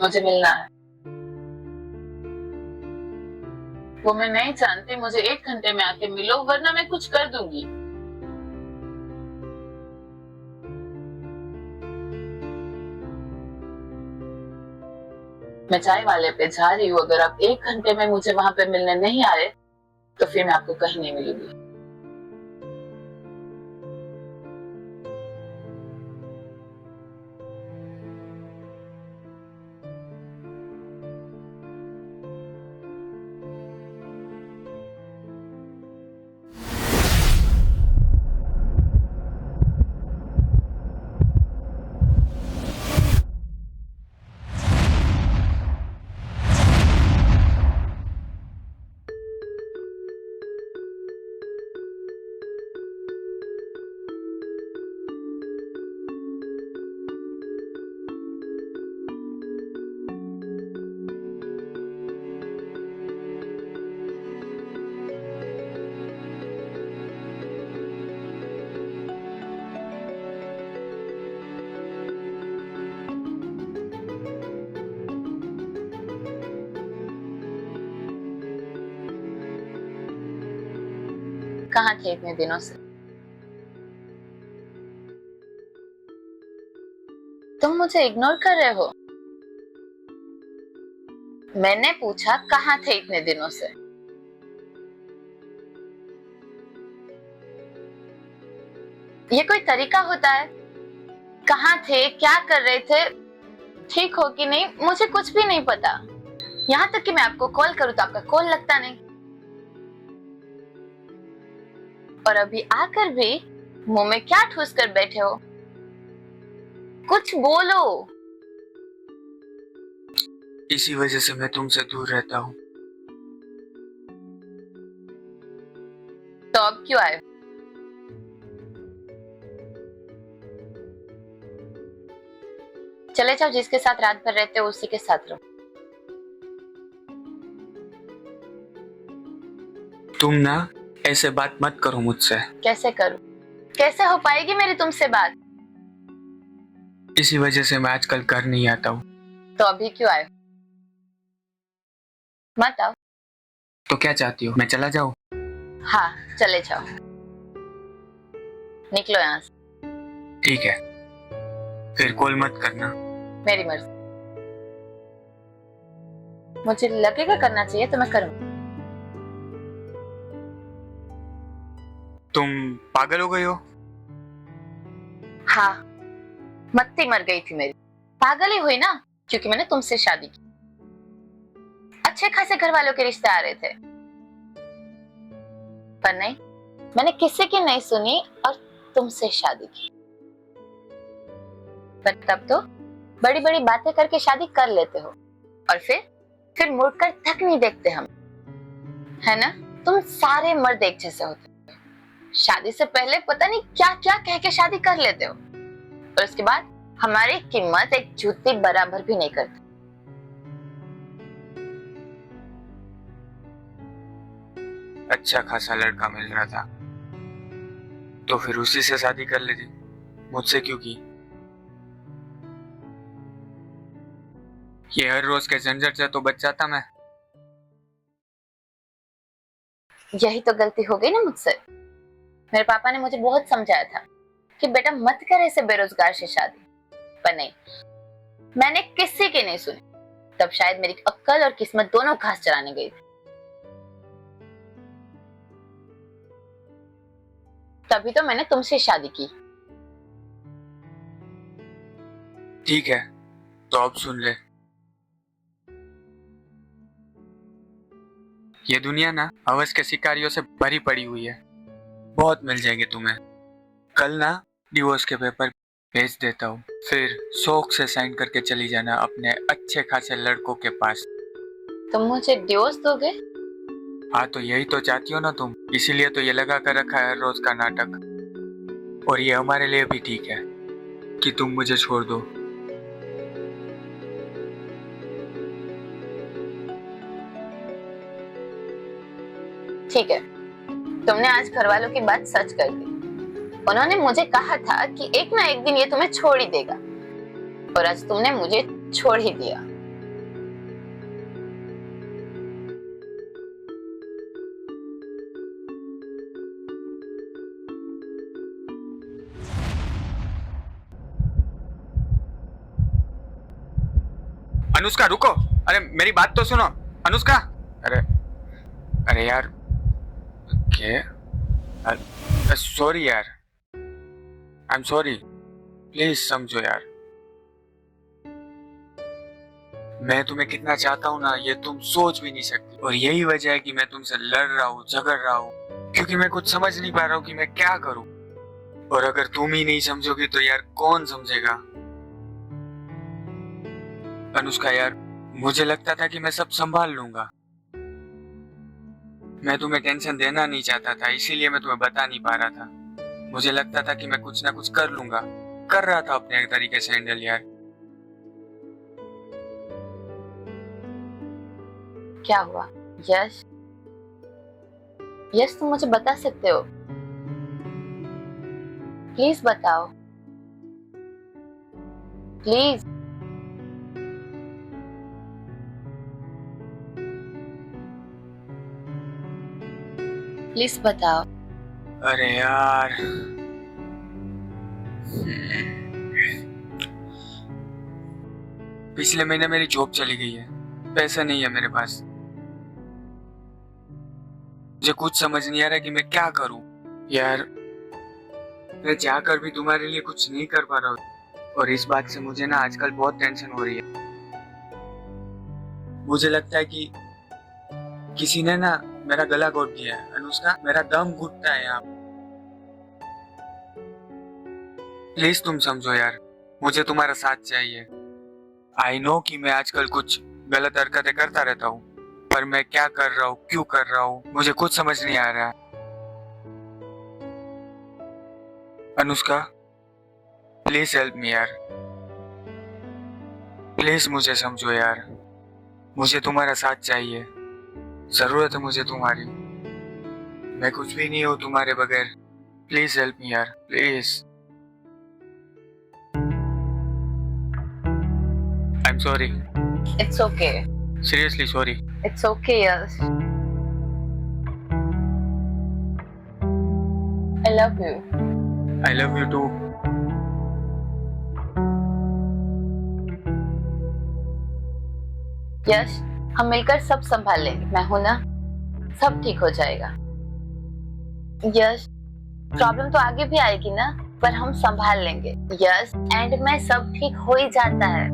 मुझे मिलना है। वो मैं नहीं जानती, मुझे 1 घंटे में आके मिलो वरना मैं कुछ कर दूंगी। मैं चाय वाले पे जा रही हूँ, अगर आप 1 घंटे में मुझे वहां पे मिलने नहीं आए तो फिर मैं आपको कहीं नहीं मिलूंगी। कहाँ थे इतने दिनों से? तुम मुझे इग्नोर कर रहे हो? मैंने पूछा कहाँ थे इतने दिनों से। ये कोई तरीका होता है? कहाँ थे, क्या कर रहे थे, ठीक हो कि नहीं, मुझे कुछ भी नहीं पता। यहाँ तक कि मैं आपको कॉल करूँ तो आपका कॉल लगता नहीं। और अभी आकर भी मुंह में क्या ठूस कर बैठे हो? कुछ बोलो। इसी वजह से मैं तुमसे दूर रहता हूँ। तो अब क्यों आए? चले जाओ, जिसके साथ रात भर रहते हो उसी के साथ रहो। तुम ना ऐसे बात मत करो मुझसे। कैसे करूं? कैसे हो पाएगी मेरी तुमसे बात? इसी वजह से मैं आजकल घर नहीं आता हूँ। तो अभी क्यों आए? मत आओ। तो क्या चाहती हो, मैं चला जाऊँ? हाँ, चले जाओ, निकलो यहाँ से। ठीक है, फिर कॉल मत करना। मेरी मर्जी। मुझे लगेगा करना चाहिए तो मैं करूँ। तुम पागल हो गई हो? हाँ, मत्ती मर गई थी मेरी। पागल ही हुई ना, क्योंकि मैंने तुमसे शादी की। अच्छे खासे घर वालों के रिश्ते आ रहे थे, पर नहीं, मैंने किसी की नहीं सुनी और तुमसे शादी की। पर तब तो बड़ी बड़ी बातें करके शादी कर लेते हो और फिर मुड़कर तक नहीं देखते हम, है ना? तुम सारे मर्द एक जैसे होते हो। शादी से पहले पता नहीं क्या क्या कह के शादी कर लेते हो और उसके बाद हमारी कीमत एक जूती बराबर भी नहीं करते। अच्छा खासा लड़का मिल रहा था तो फिर उसी से शादी कर लेती, मुझसे क्यों की? ये हर रोज के झंझट से तो बच जाता मैं। यही तो गलती हो गई ना मुझसे। मेरे पापा ने मुझे बहुत समझाया था कि बेटा मत कर ऐसे बेरोजगार से शादी, पर नहीं, मैंने किसी की नहीं सुनी। तब शायद मेरी अक्ल और किस्मत दोनों घास चराने गई थी। तभी तो मैंने तुमसे शादी की। ठीक है, तो अब सुन ले। ये दुनिया ना हवस के शिकारियों से भरी पड़ी हुई है। बहुत मिल जाएंगे तुम्हें। कल ना डिवोर्स के पेपर भेज देता हूँ, फिर शौक से साइन करके चली जाना अपने अच्छे खासे लड़कों के पास। तुम मुझे डिवोर्स दोगे? हाँ, तो यही तो चाहती हो ना तुम, इसीलिए तो ये लगा कर रखा है हर रोज का नाटक। और ये हमारे लिए भी ठीक है कि तुम मुझे छोड़ दो। ठीक है, तुमने आज घर वालों की बात सच कर दी। उन्होंने मुझे कहा था कि एक ना एक दिन ये तुम्हें छोड़ ही देगा और आज तुमने मुझे छोड़ ही दिया। अनुष्का रुको, अरे मेरी बात तो सुनो। अनुष्का, अरे अरे यार, क्या, सॉरी यार, आई एम सॉरी, प्लीज समझो यार। मैं तुम्हें कितना चाहता हूँ ना, ये तुम सोच भी नहीं सकती। और यही वजह है कि मैं तुमसे लड़ रहा हूँ, झगड़ रहा हूँ, क्योंकि मैं कुछ समझ नहीं पा रहा हूँ कि मैं क्या करूँ। और अगर तुम ही नहीं समझोगी तो यार कौन समझेगा। अनुष्का यार, मुझे लगता था कि मैं सब संभाल लूंगा। मैं तुम्हें टेंशन देना नहीं चाहता था, इसीलिए मैं तुम्हें बता नहीं पा रहा था। मुझे लगता था कि मैं कुछ ना कुछ कर लूंगा, कर रहा था अपने तरीके से हैंडल यार। क्या हुआ? यश, यश तुम मुझे बता सकते हो? प्लीज बताओ, प्लीज। प्लीज बताओ। अरे यार, पिछले महीने मेरी जॉब चली गई है, पैसा नहीं है मेरे पास। मुझे कुछ समझ नहीं आ रहा कि मैं क्या करूं यार। मैं चाहकर भी तुम्हारे लिए कुछ नहीं कर पा रहा हूं, और इस बात से मुझे ना आजकल बहुत टेंशन हो रही है। मुझे लगता है कि किसी ने ना मेरा गला घोट दिया है। अनुष्का, मेरा दम घुटता है यहाँ। प्लीज तुम समझो यार, मुझे तुम्हारा साथ चाहिए। आई नो कि मैं आजकल कुछ गलत हरकतें करता रहता हूँ, पर मैं क्या कर रहा हूँ, क्यों कर रहा हूँ, मुझे कुछ समझ नहीं आ रहा है। अनुष्का, प्लीज हेल्प मी यार, प्लीज मुझे समझो यार। मुझे तुम्हारा साथ चाहिए, जरूरत है मुझे तुम्हारी। मैं कुछ भी नहीं हूँ तुम्हारे बगैर। प्लीज हेल्प मी यार, please. I am sorry. It's okay. Seriously sorry. It's okay Yash. I love you. I love you too. Yash, हम मिलकर सब संभाल लेंगे, मैं हूं ना, सब ठीक हो जाएगा। यश, प्रॉब्लम तो आगे भी आएगी ना, पर हम संभाल लेंगे। यस, एंड में सब ठीक हो ही जाता है।